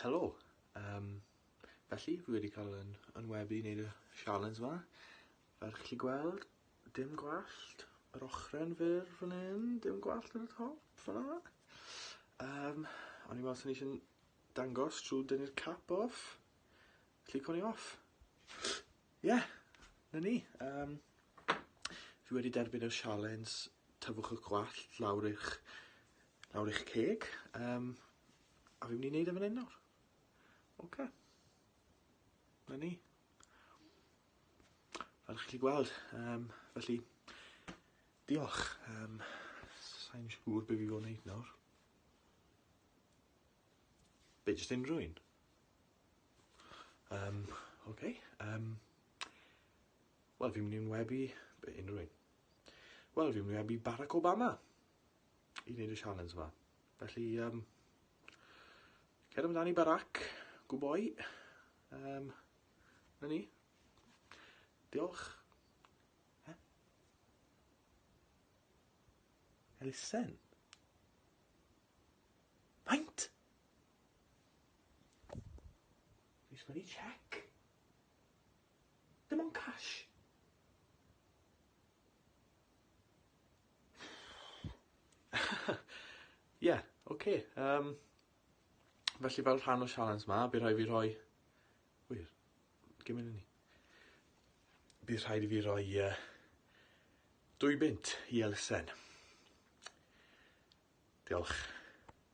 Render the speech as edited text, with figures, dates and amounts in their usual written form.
Helo. Felly, fi wedi cael yn webu i wneud y challenge yma. Fel chi'n gallu gweld, dim gwallt yr ochren fyr fan hyn, dim gwallt ar y top fan'na. O'n i'n meddwl sy'n eisiau dangos trwy dynnu'r cap off. Clic o'n i off. Ie, 'na ni. Fi wedi derbyn y challenge tyfwch y gwallt lawr i'ch ceg. A fi'n mynd i wneud e fan hyn nawr. Ocê. 'Na ni. Fel chi'n gallu gweld, felly, diolch. Sa'n siŵr be fi fod yn wneud nawr. Be, jyst unrhyw un? Ocê. Wel, fi'n mynd i'n webu... Be, unrhyw un? Wel, fi'n mynd i webu Barack Obama i wneud y challenge yma. Felly, cer amdani Barack, good boy. 'Na ni. Diolch. Elusen? Faint? Fi sgwennu check. Dim ond cash. Ie, ocê. Felly fel rhan o'r challenge yma, bydd rhaid fi roi... Wir, gymryd ni. Bydd rhaid i fi roi 2 bunt i elusen. Diolch.